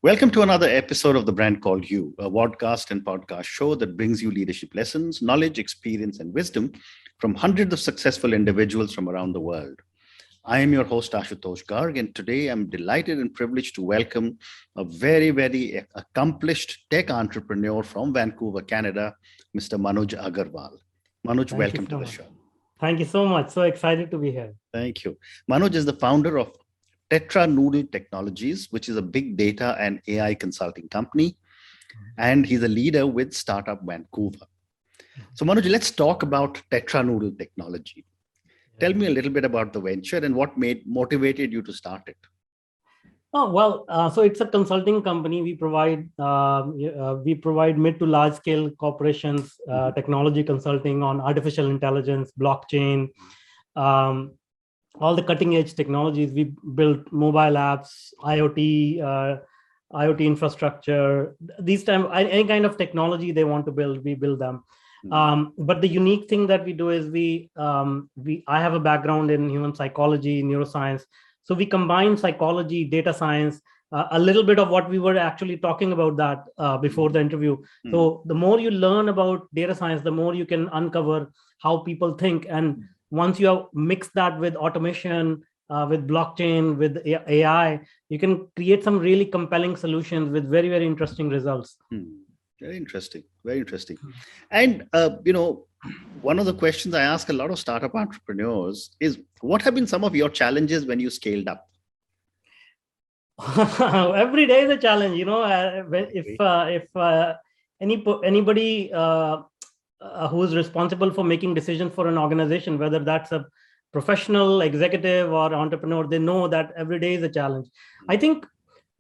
Welcome to another episode of The Brand Called You, a podcast and podcast show that brings you leadership lessons, knowledge, experience, and wisdom from hundreds of successful individuals from around the world. I am your host, Ashutosh Garg, and today I'm delighted and privileged to welcome a very accomplished tech entrepreneur from Vancouver, Canada, Mr. Manuj Aggarwal. Manuj, welcome to the show. Thank you so much. So excited to be here. Thank you. Manuj is the founder of TetraNoodle Technologies, which is a big data and AI consulting company. And he's a leader with Startup Vancouver. So Manuj, let's talk about TetraNoodle Technology. Tell me a little bit about the venture and what motivated you to start it. So it's a consulting company. We provide mid to large scale corporations, technology consulting on artificial intelligence, blockchain, all the cutting edge technologies. We build mobile apps, IoT infrastructure. Any kind of technology they want to build, we build them. But the unique thing that we do is I have a background in human psychology, neuroscience. So we combine psychology, data science, a little bit of what we were actually talking about that before the interview. So the more you learn about data science, the more you can uncover how people think. And once you have mixed that with automation, with blockchain, with AI, you can create some really compelling solutions with very interesting results. Very interesting. Very interesting. And, one of the questions I ask a lot of startup entrepreneurs is, what have been some of your challenges when you scaled up? Every day is a challenge. If anybody who is responsible for making decisions for an organization, whether that's a professional, executive, or entrepreneur, they know that every day is a challenge. I think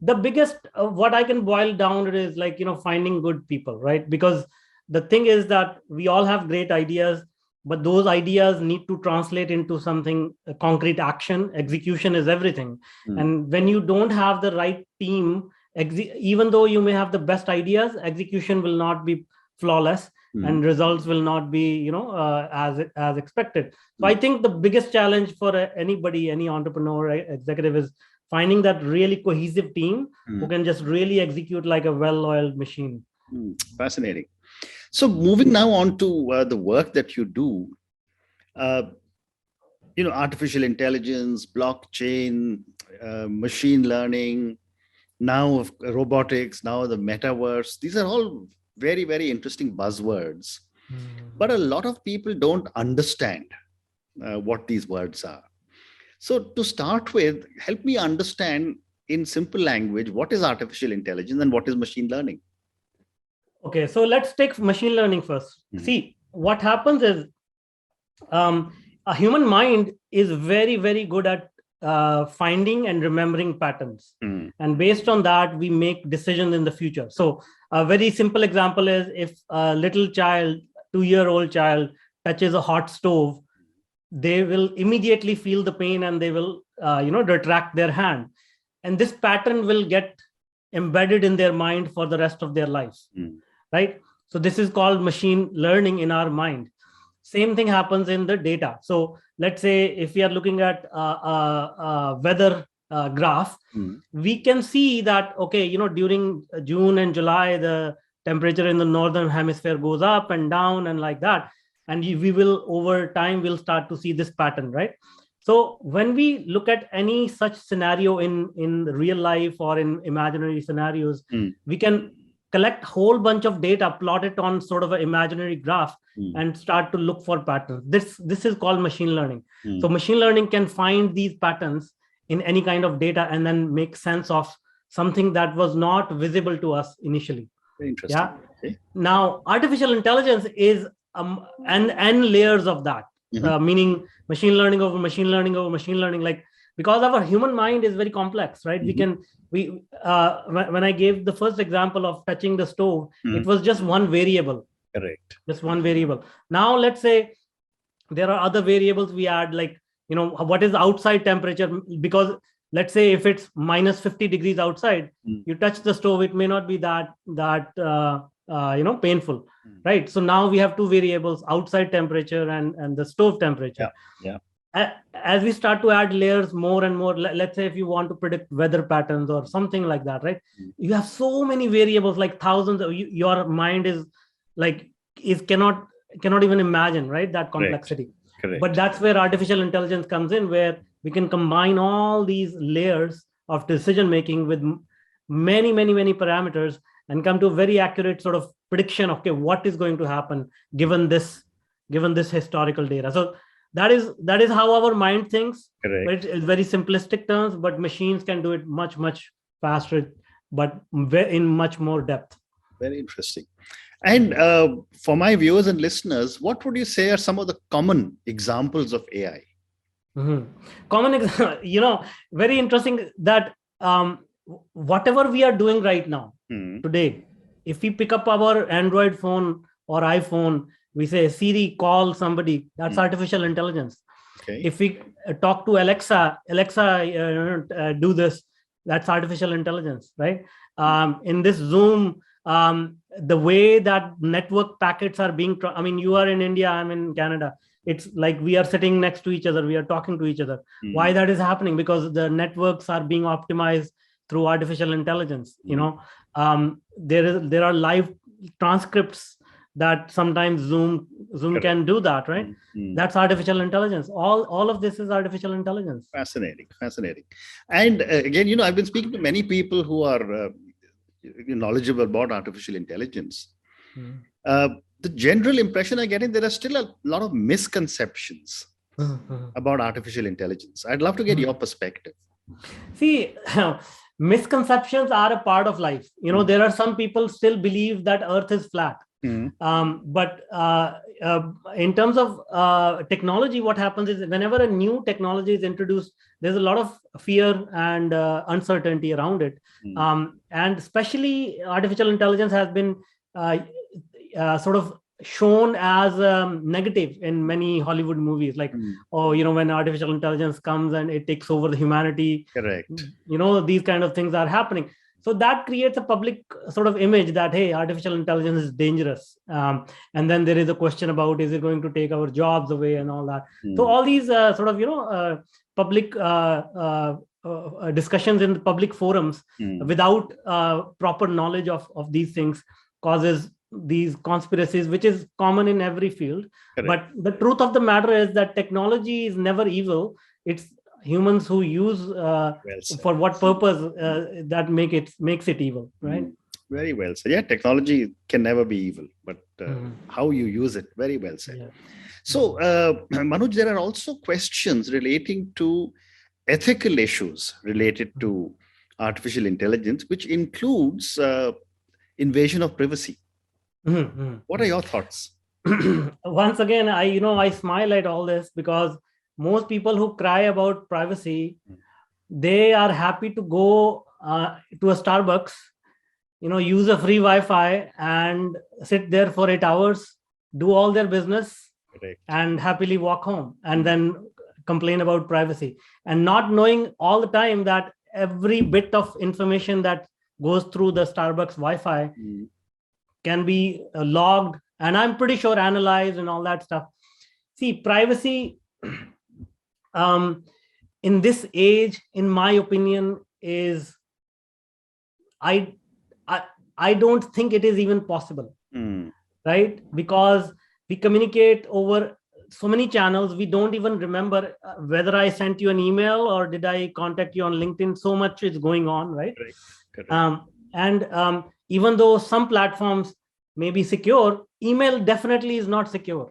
the biggest, what I can boil down is finding good people, right? Because the thing is that we all have great ideas, but those ideas need to translate into something, concrete action. Execution is everything. And when you don't have the right team, even though you may have the best ideas, execution will not be flawless and results will not be, as expected. So I think the biggest challenge for anybody, any entrepreneur, executive, is finding that really cohesive team who can just really execute like a well-oiled machine. Fascinating. So moving now on to the work that you do, artificial intelligence, blockchain, machine learning, now robotics, now the metaverse. These are all very interesting buzzwords. But a lot of people don't understand what these words are. So to start with, help me understand in simple language, what is artificial intelligence and what is machine learning? Okay, so let's take machine learning first. See, what happens is a human mind is very good at finding and remembering patterns. And based on that, we make decisions in the future. So a very simple example is if a little child, 2-year-old child, touches a hot stove, they will immediately feel the pain and they will, retract their hand. And this pattern will get embedded in their mind for the rest of their lives, right? So this is called machine learning in our mind. Same thing happens in the data. So let's say if we are looking at a weather graph, we can see that, during June and July, the temperature in the northern hemisphere goes up and down and like that. And we will, over time, we'll start to see this pattern, right? So when we look at any such scenario in real life or in imaginary scenarios, we can collect a whole bunch of data, plot it on sort of an imaginary graph, and start to look for patterns. This is called machine learning. So machine learning can find these patterns in any kind of data and then make sense of something that was not visible to us initially. Very interesting. Yeah. Okay. Now, artificial intelligence is and layers of that, meaning machine learning over machine learning over machine learning, because our human mind is very complex, right? When I gave the first example of touching the stove, it was just one variable. Correct. Just one variable. Now, let's say there are other variables we add, what is the outside temperature? Because let's say if it's minus 50 degrees outside, you touch the stove, it may not be that painful, right? So now we have two variables, outside temperature and the stove temperature. Yeah. as we start to add layers more and more, let's say if you want to predict weather patterns or something like that, right? You have so many variables, like thousands of, your mind is like, cannot even imagine, right, that complexity. Correct. But that's where artificial intelligence comes in, where we can combine all these layers of decision making with many parameters and come to a very accurate sort of prediction of, okay, what is going to happen given this historical data. So that is how our mind thinks. Correct. But it's very simplistic terms, but machines can do it much faster, but in much more depth. Very interesting. And for my viewers and listeners, what would you say are some of the common examples of AI? Common, very interesting that whatever we are doing right now, today, if we pick up our Android phone or iPhone, we say, Siri, call somebody. That's artificial intelligence. Okay. If we talk to Alexa, do this, that's artificial intelligence, right? In this Zoom, the way that network packets are being, you are in India, I'm in Canada. It's like we are sitting next to each other, we are talking to each other. Why that is happening? Because the networks are being optimized through artificial intelligence. There are live transcripts that sometimes Zoom can do that, right? That's artificial intelligence. All of this is artificial intelligence. Fascinating. And again, I've been speaking to many people who are knowledgeable about artificial intelligence. The general impression I get is there are still a lot of misconceptions about artificial intelligence. I'd love to get your perspective. See, misconceptions are a part of life. There are some people still believe that Earth is flat. But in terms of technology, what happens is whenever a new technology is introduced, there's a lot of fear and uncertainty around it. And especially artificial intelligence has been sort of shown as negative in many Hollywood movies, like, when artificial intelligence comes and it takes over the humanity. Correct. These kind of things are happening. So that creates a public sort of image that, hey, artificial intelligence is dangerous. And then there is a question about, is it going to take our jobs away and all that. So all these sort of, public discussions in the public forums without proper knowledge of these things causes these conspiracies, which is common in every field. Correct. But the truth of the matter is that technology is never evil. It's humans who use for what purpose that makes it evil, right? Very well said. Yeah, technology can never be evil, but how you use it, very well said. Yeah. So, Manuj, there are also questions relating to ethical issues related to artificial intelligence, which includes invasion of privacy. What are your thoughts? Once again, I smile at all this because most people who cry about privacy, they are happy to go to a Starbucks, use a free Wi-Fi and sit there for 8 hours, do all their business, correct, and happily walk home and then complain about privacy, and not knowing all the time that every bit of information that goes through the Starbucks Wi-Fi can be logged, and I'm pretty sure analyzed and all that stuff. See, privacy in this age, in my opinion, is I don't think it is even possible, right? Because we communicate over so many channels, we don't even remember whether I sent you an email or did I contact you on LinkedIn. So much is going on, right? Correct. And even though some platforms may be secure, email definitely is not secure,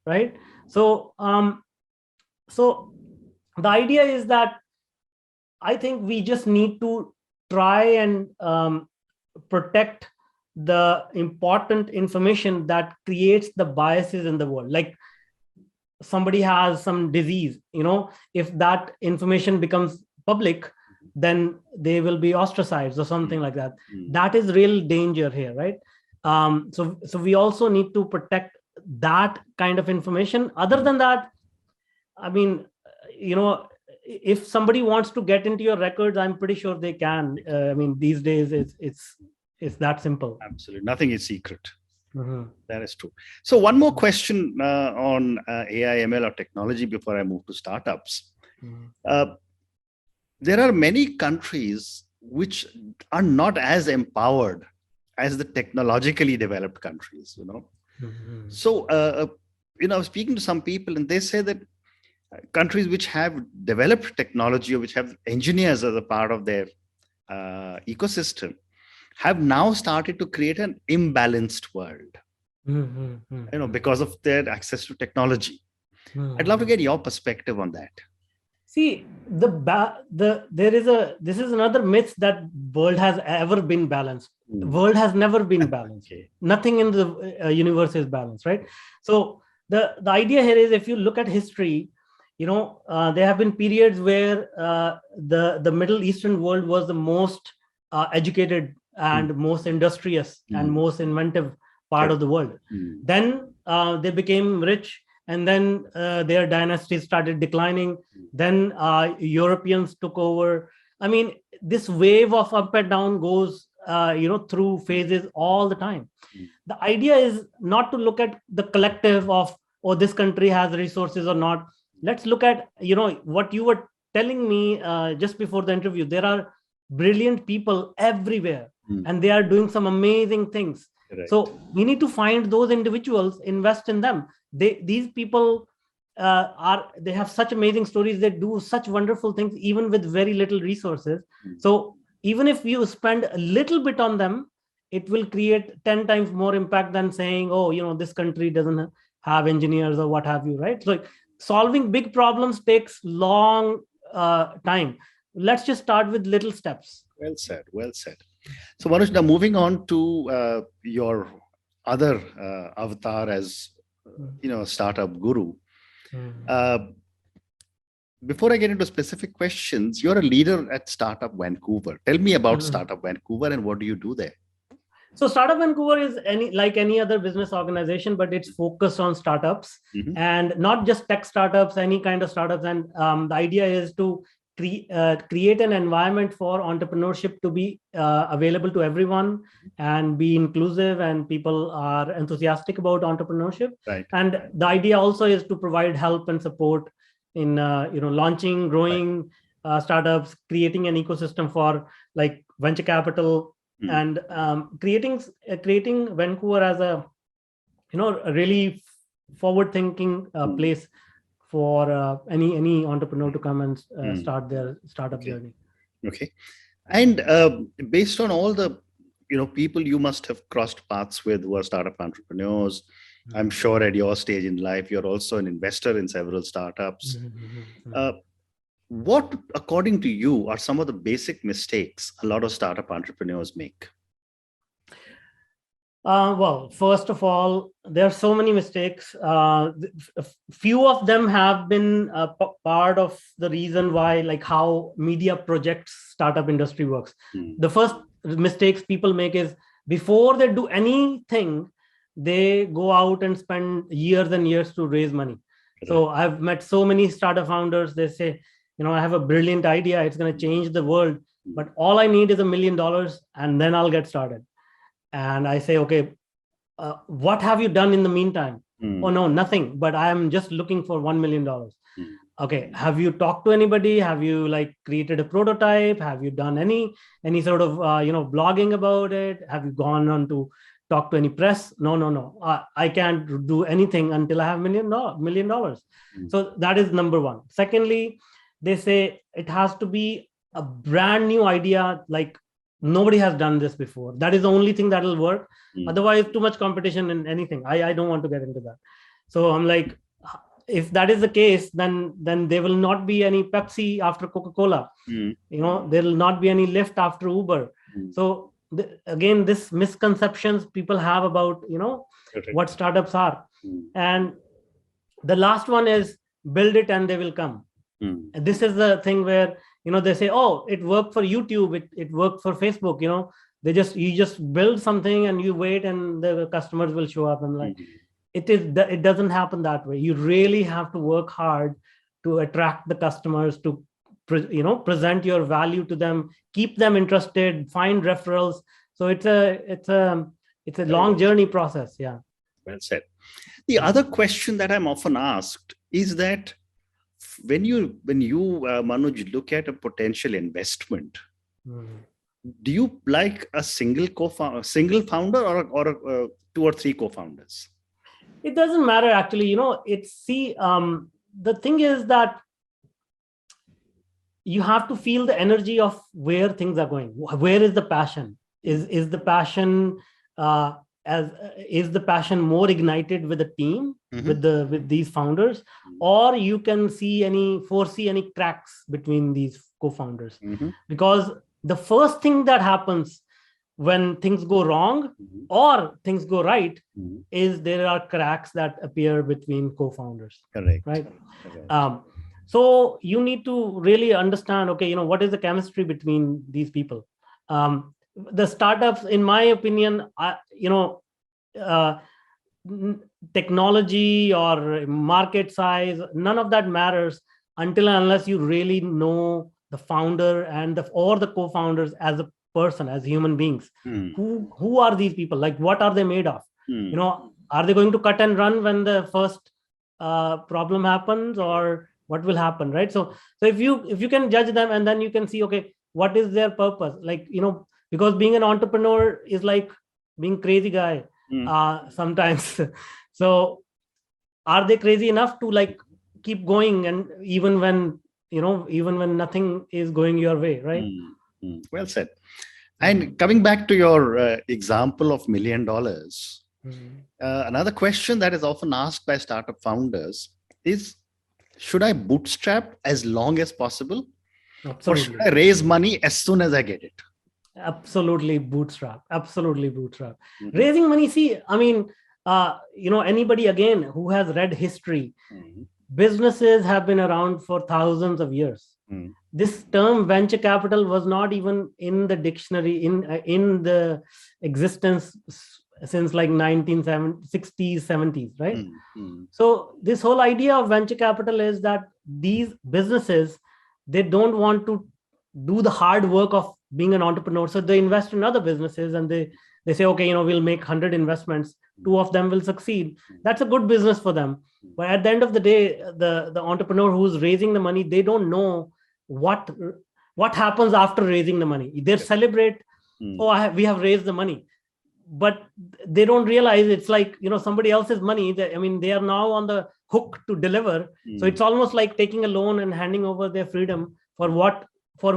right? So so the idea is that I think we just need to try and protect the important information that creates the biases in the world. Like somebody has some disease, if that information becomes public, then they will be ostracized or something like that. That is real danger here, right? So we also need to protect that kind of information. Other than that, I mean, if somebody wants to get into your records, I'm pretty sure they can. I mean, these days it's that simple. Absolutely, nothing is secret. That is true. So one more question on AI, ML, or technology before I move to startups. Uh, there are many countries which are not as empowered as the technologically developed countries, So, I was speaking to some people and they say that countries which have developed technology or which have engineers as a part of their ecosystem have now started to create an imbalanced world, because of their access to technology. I'd love to get your perspective on that. See, this is another myth that world has ever been balanced. World has never been balanced. Okay. Nothing in the universe is balanced, right? So the idea here is, if you look at history, there have been periods where the Middle Eastern world was the most educated and most industrious and most inventive part of the world. Then they became rich, and then their dynasties started declining. Then Europeans took over. I mean, this wave of up and down goes through phases all the time. The idea is not to look at the collective of, oh, this country has resources or not. Let's look at what you were telling me just before the interview. There are brilliant people everywhere, and they are doing some amazing things. Right. So we need to find those individuals, invest in them. These people they have such amazing stories. They do such wonderful things even with very little resources. So even if you spend a little bit on them, it will create 10 times more impact than saying, oh, this country doesn't have engineers or what have you, right? So solving big problems takes long time. Let's just start with little steps. Well said. So Manuj, now moving on to your other avatar as startup guru. Before I get into specific questions, you're a leader at Startup Vancouver. Tell me about Startup Vancouver and what do you do there? So Startup Vancouver is like any other business organization, but it's focused on startups and not just tech startups, any kind of startups. And the idea is to create an environment for entrepreneurship to be available to everyone and be inclusive, and people are enthusiastic about entrepreneurship. Right. And the idea also is to provide help and support in launching, growing startups, creating an ecosystem for like venture capital, and creating Vancouver as a a really forward-thinking place for any entrepreneur to come and start their startup journey. Okay, and based on all the people you must have crossed paths with who are startup entrepreneurs, I'm sure at your stage in life you're also an investor in several startups. What, according to you, are some of the basic mistakes a lot of startup entrepreneurs make? Well, first of all, there are so many mistakes. Few of them have been part of the reason why, like how media projects startup industry works. The first mistakes people make is, before they do anything, they go out and spend years and years to raise money. Right. So I've met so many startup founders. They say, I have a brilliant idea. It's going to change the world, but all I need is $1 million and then I'll get started. And I say, okay, what have you done in the meantime? Oh, no, nothing, but I'm just looking for $1 million. Okay. Have you talked to anybody? Have you created a prototype? Have you done any sort of, blogging about it? Have you gone on to talk to any press? No. I can't do anything until I have $1 million. So that is number one. Secondly, they say it has to be a brand new idea. Like nobody has done this before. That is the only thing that will work. Otherwise, too much competition in anything. I don't want to get into that. So I'm like, if that is the case, then there will not be any Pepsi after Coca-Cola. There will not be any Lyft after Uber. So again, this misconceptions people have about, what startups are. And the last one is build it and they will come. This is the thing where, they say, oh, it worked for YouTube. It worked for Facebook. You just build something and you wait and the customers will show up. And it doesn't happen that way. You really have to work hard to attract the customers, to present your value to them, keep them interested, find referrals. So it's a it's a long journey process. Yeah. Well said. The other question that I'm often asked is that when you Manuj, look at a potential investment, do you like a single founder or two or three co-founders? It doesn't matter actually. The thing is that you have to feel the energy of where things are going. Where is the passion? Is the passion is the passion more ignited with the team, with these founders, or you can foresee any cracks between these co-founders? Because the first thing that happens when things go wrong or things go right is there are cracks that appear between co-founders. Correct. Right. So you need to really understand, okay, what is the chemistry between these people? The startups, in my opinion, technology or market size, none of that matters until and unless you really know the founder and or the co-founders as a person, as human beings. Who are these people? Like, what are they made of? Are they going to cut and run when the first problem happens, or what will happen, right? So if you can judge them, and then you can see, okay, what is their purpose? Like, because being an entrepreneur is like being crazy guy sometimes. So are they crazy enough to like keep going, and even when nothing is going your way, right? Well said. And coming back to your example of $1 million, another question that is often asked by startup founders is, should I bootstrap as long as possible? Absolutely. Or should I raise money as soon as I get it? Absolutely bootstrap. Raising money, see, I mean, anybody again who has read history, businesses have been around for thousands of years. This term venture capital was not even in the dictionary, in the existence since like 1960s, 70s, right? So this whole idea of venture capital is that these businesses, they don't want to do the hard work of being an entrepreneur. So they invest in other businesses, and they say, okay, we'll make 100 investments. 2 of them will succeed. That's a good business for them. But at the end of the day, the entrepreneur who's raising the money, they don't know what happens after raising the money. They celebrate, we have raised the money. But they don't realize it's like, somebody else's money. They are now on the hook to deliver. So it's almost like taking a loan and handing over their freedom for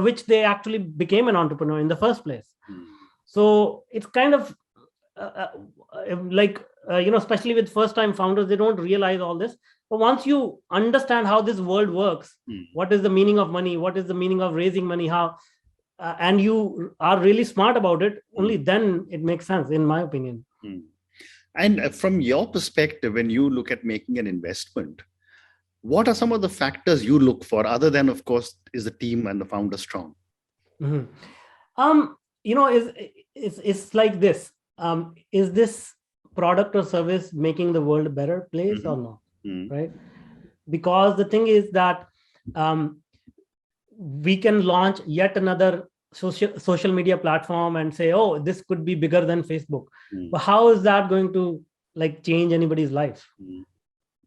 which they actually became an entrepreneur in the first place. So it's kind of especially with first-time founders, they don't realize all this. But once you understand how this world works, what is the meaning of money, what is the meaning of raising money, and you are really smart about it, only then it makes sense, in my opinion. And from your perspective, when you look at making an investment, what are some of the factors you look for, other than, of course, is the team and the founder strong? It's like this. Is this product or service making the world a better place or not? Right? Because the thing is that we can launch yet another social media platform and say, oh, this could be bigger than Facebook. But how is that going to like change anybody's life?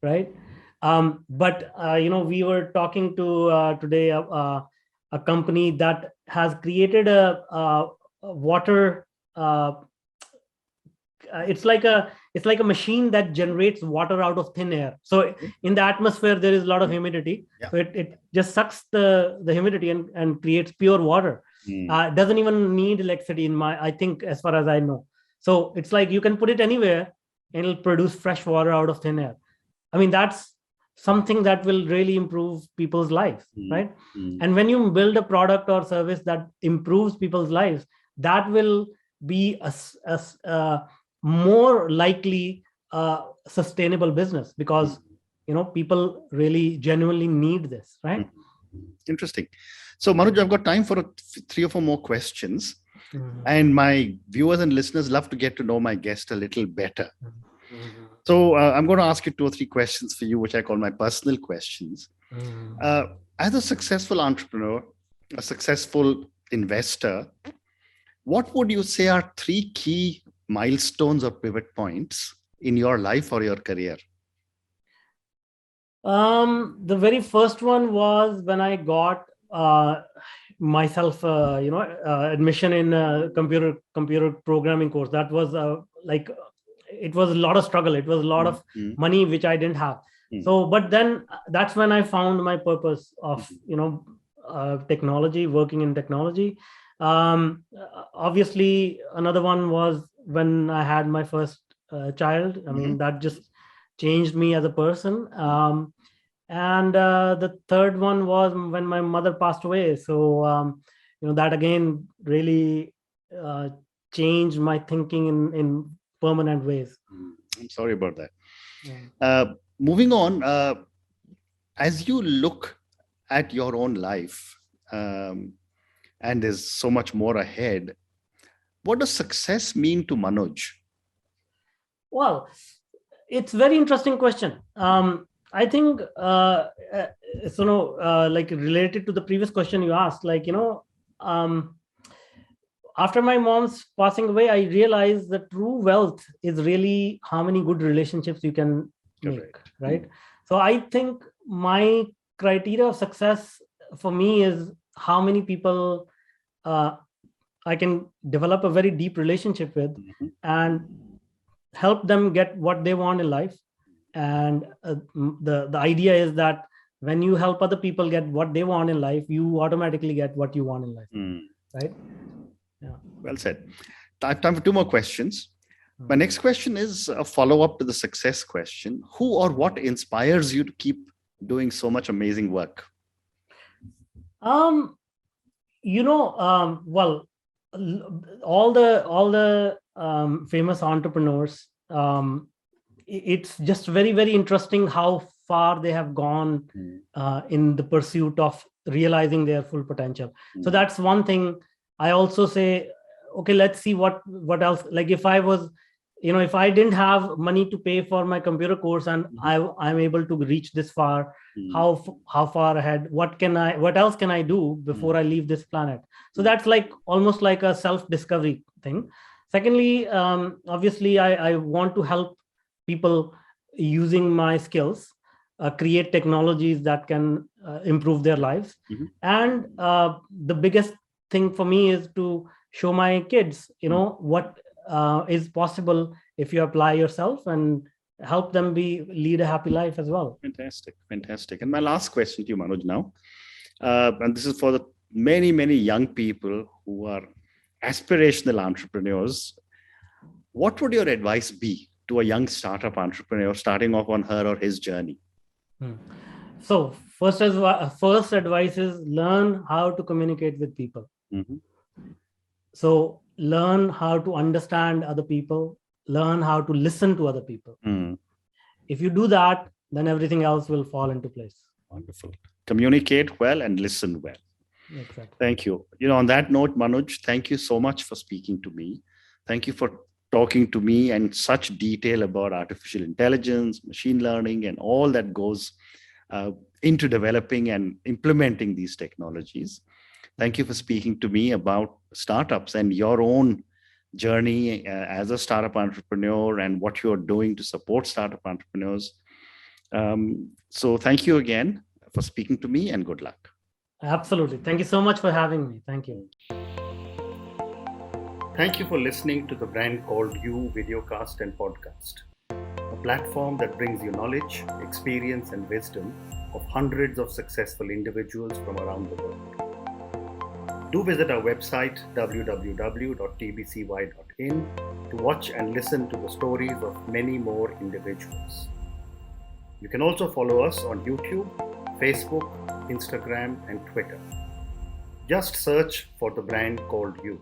Right? But we were talking to today a company that has created a water. It's like a machine that generates water out of thin air. So in the atmosphere there is a lot of humidity. So it just sucks the humidity and creates pure water. Doesn't even need electricity, I think, as far as I know. So it's like you can put it anywhere and it'll produce fresh water out of thin air. I mean, that's something that will really improve people's lives, right? And when you build a product or service that improves people's lives, that will be a more likely sustainable business, because people really genuinely need this, right? Interesting. So Manuj, I've got time for 3 or 4 more questions. And my viewers and listeners love to get to know my guest a little better. So I'm going to ask you 2 or 3 questions for you, which I call my personal questions. As a successful entrepreneur, a successful investor, what would you say are 3 key milestones or pivot points in your life or your career? The very first one was when I got myself, admission in a computer programming course. That was it was a lot of struggle. It was a lot of money which I didn't have. So, but then that's when I found my purpose of technology, working in technology. Obviously, another one was when I had my first child. I mean, that just changed me as a person. And the third one was when my mother passed away. So, that again really changed my thinking in permanent ways. I'm sorry about that. Moving on, as you look at your own life, and there's so much more ahead, what does success mean to Manuj? Well, it's a very interesting question. I think, like related to the previous question you asked, after my mom's passing away, I realized that true wealth is really how many good relationships you can make, right? So I think my criteria of success for me is how many people I can develop a very deep relationship with and help them get what they want in life. And the idea is that when you help other people get what they want in life, you automatically get what you want in life, right? Yeah. Well said. I have time for two more questions. My next question is a follow-up to the success question. Who or what inspires you to keep doing so much amazing work? Well, all the famous entrepreneurs, it's just very, very interesting how far they have gone in the pursuit of realizing their full potential. So that's one thing. I also say, okay, let's see what else. Like if I was, if I didn't have money to pay for my computer course and I'm able to reach this far, how far ahead? What else can I do before I leave this planet? So that's like almost like a self-discovery thing. Secondly, obviously, I want to help people using my skills, create technologies that can improve their lives. And the biggest thing for me is to show my kids, what is possible if you apply yourself and help them lead a happy life as well. Fantastic. And my last question to you, Manuj, now, and this is for the many, many young people who are aspirational entrepreneurs. What would your advice be to a young startup entrepreneur starting off on her or his journey? So first advice is learn how to communicate with people. So learn how to understand other people, learn how to listen to other people. If you do that, then everything else will fall into place. Wonderful. Communicate well and listen well. Exactly. Thank you. On that note, Manuj, thank you so much for speaking to me. Thank you for talking to me in such detail about artificial intelligence, machine learning, and all that goes into developing and implementing these technologies. Thank you for speaking to me about startups and your own journey as a startup entrepreneur and what you're doing to support startup entrepreneurs. So thank you again for speaking to me, and good luck. Absolutely. Thank you so much for having me. Thank you. Thank you for listening to the Brand Called You videocast and podcast, a platform that brings you knowledge, experience, and wisdom of hundreds of successful individuals from around the world. Do visit our website www.tbcy.in to watch and listen to the stories of many more individuals. You can also follow us on YouTube, Facebook, Instagram, and Twitter. Just search for the Brand Called You.